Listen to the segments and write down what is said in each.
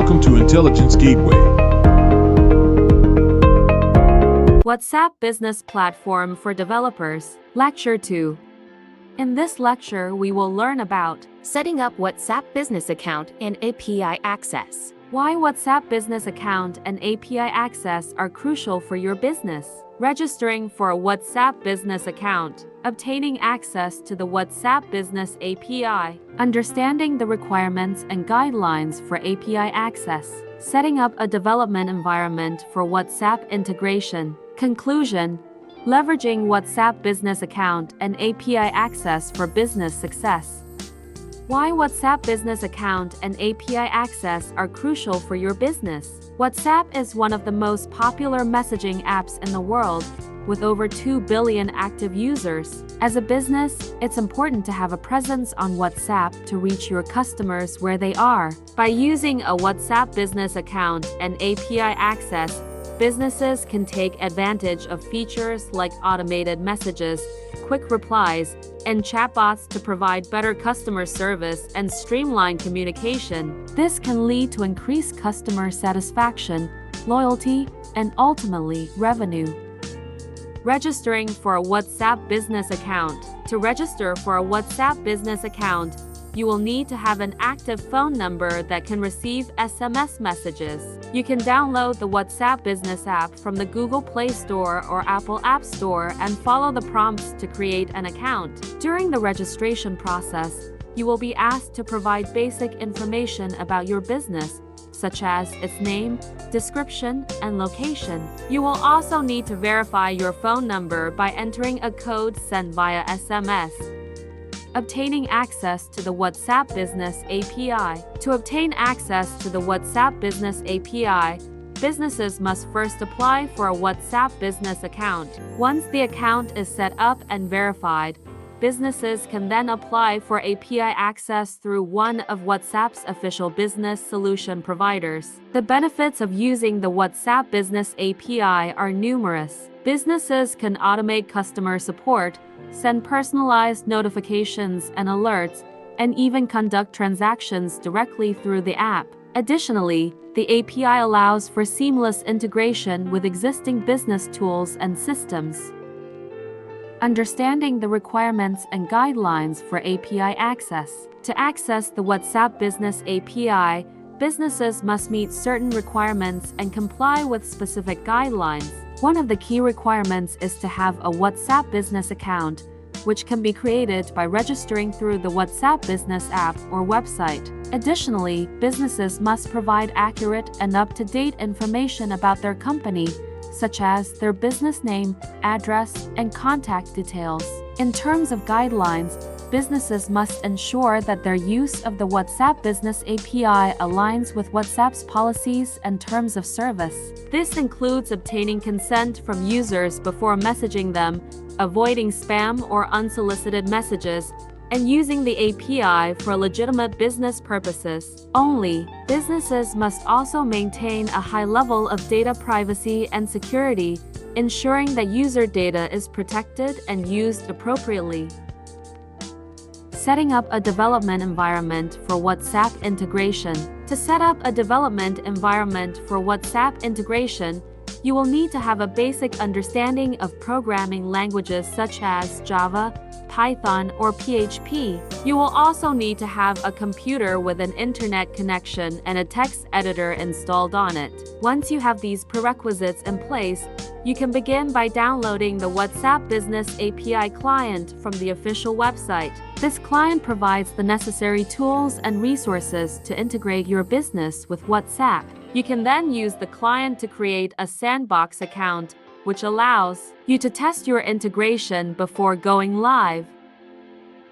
Welcome to Intelligence Gateway. WhatsApp Business Platform for Developers, Lecture 2. In this lecture, we will learn about setting up WhatsApp business account and API access. why WhatsApp business account and API access are crucial for your business, registering for a WhatsApp business account, obtaining access to the WhatsApp Business API, understanding the requirements and guidelines for API access, setting up a development environment for WhatsApp integration. Conclusion: leveraging WhatsApp business account and API access for business success. Why WhatsApp business account and API access are crucial for your business. WhatsApp is one of the most popular messaging apps in the world, with over 2 billion active users. As a business, it's important to have a presence on WhatsApp to reach your customers where they are. By using a WhatsApp business account and API access, businesses can take advantage of features like automated messages, quick replies, and chatbots to provide better customer service and streamline communication. This can lead to increased customer satisfaction, loyalty, and ultimately revenue. Registering for a WhatsApp business account. To register for a WhatsApp business account, you will need to have an active phone number that can receive SMS messages. You can download the WhatsApp Business app from the Google Play Store or Apple App Store and follow the prompts to create an account. During the registration process, you will be asked to provide basic information about your business, such as its name, description, and location. You will also need to verify your phone number by entering a code sent via SMS. Obtaining access to the WhatsApp Business API. To obtain access to the WhatsApp Business API, businesses must first apply for a WhatsApp business account. Once the account is set up and verified, businesses can then apply for API access through one of WhatsApp's official business solution providers. The benefits of using the WhatsApp Business API are numerous. Businesses can automate customer support, send personalized notifications and alerts, and even conduct transactions directly through the app. Additionally, the API allows for seamless integration with existing business tools and systems. Understanding the requirements and guidelines for API access. To access the WhatsApp Business API, businesses must meet certain requirements and comply with specific guidelines. One of the key requirements is to have a WhatsApp business account, which can be created by registering through the WhatsApp Business app or website. Additionally, businesses must provide accurate and up-to-date information about their company, such as their business name, address, and contact details. In terms of guidelines, businesses must ensure that their use of the WhatsApp Business API aligns with WhatsApp's policies and terms of service. This includes obtaining consent from users before messaging them, avoiding spam or unsolicited messages, and using the API for legitimate business purposes only. Businesses must also maintain a high level of data privacy and security, ensuring that user data is protected and used appropriately. Setting up a development environment for WhatsApp integration. To set up a development environment for WhatsApp integration, you will need to have a basic understanding of programming languages such as Java, Python, or PHP. You will also need to have a computer with an internet connection and a text editor installed on it. Once you have these prerequisites in place, you can begin by downloading the WhatsApp Business API client from the official website. This client provides the necessary tools and resources to integrate your business with WhatsApp. You can then use the client to create a sandbox account, which allows you to test your integration before going live.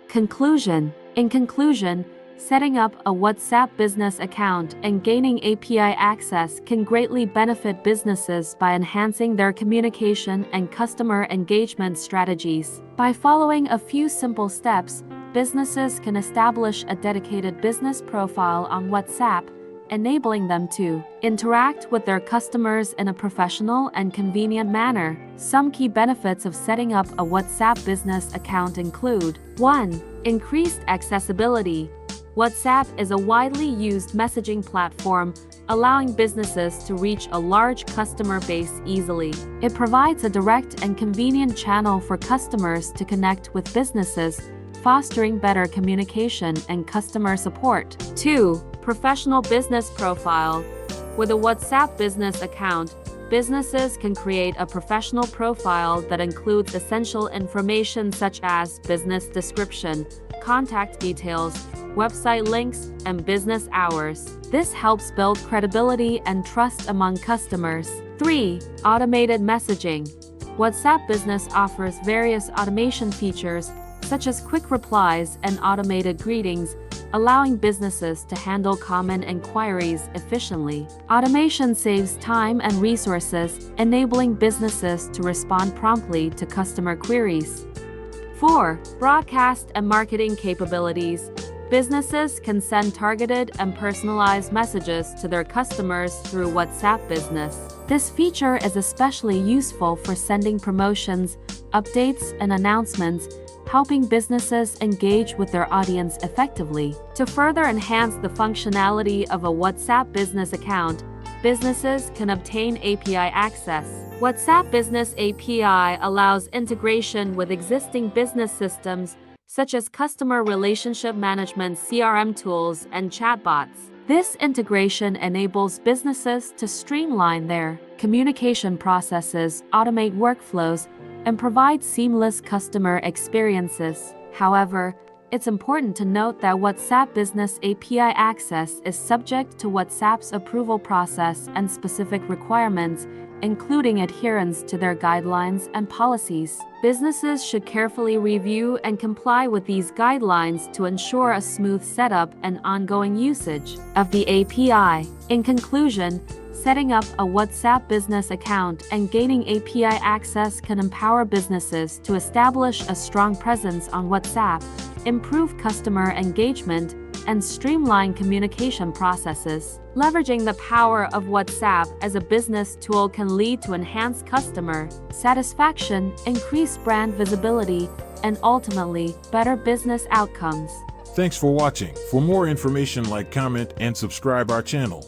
Conclusion. In conclusion, setting up a WhatsApp business account and gaining API access can greatly benefit businesses by enhancing their communication and customer engagement strategies. By following a few simple steps, businesses can establish a dedicated business profile on WhatsApp, enabling them to interact with their customers in a professional and convenient manner. Some key benefits of setting up a WhatsApp business account include: 1. Increased accessibility. WhatsApp is a widely used messaging platform, allowing businesses to reach a large customer base easily. It provides a direct and convenient channel for customers to connect with businesses, fostering better communication and customer support. 2. Professional business profile. With a WhatsApp business account, businesses can create a professional profile that includes essential information such as business description, contact details, website links, and business hours. This helps build credibility and trust among customers. 3. Automated messaging. WhatsApp Business offers various automation features such as quick replies and automated greetings, allowing businesses to handle common inquiries efficiently. Automation saves time and resources, enabling businesses to respond promptly to customer queries. 4. Broadcast and marketing capabilities. Businesses can send targeted and personalized messages to their customers through WhatsApp Business. This feature is especially useful for sending promotions, updates, and announcements, helping businesses engage with their audience effectively. To further enhance the functionality of a WhatsApp business account, businesses can obtain API access. WhatsApp Business API allows integration with existing business systems such as customer relationship management CRM tools and chatbots. This integration enables businesses to streamline their communication processes, automate workflows, and provide seamless customer experiences. However, it's important to note that WhatsApp Business API access is subject to WhatsApp's approval process and specific requirements, including adherence to their guidelines and policies. Businesses should carefully review and comply with these guidelines to ensure a smooth setup and ongoing usage of the API. In conclusion, setting up a WhatsApp business account and gaining API access can empower businesses to establish a strong presence on WhatsApp, improve customer engagement, and streamline communication processes. Leveraging the power of WhatsApp as a business tool can lead to enhanced customer satisfaction, increased brand visibility, and ultimately, better business outcomes. Thanks for watching. For more information, like, comment, and subscribe our channel.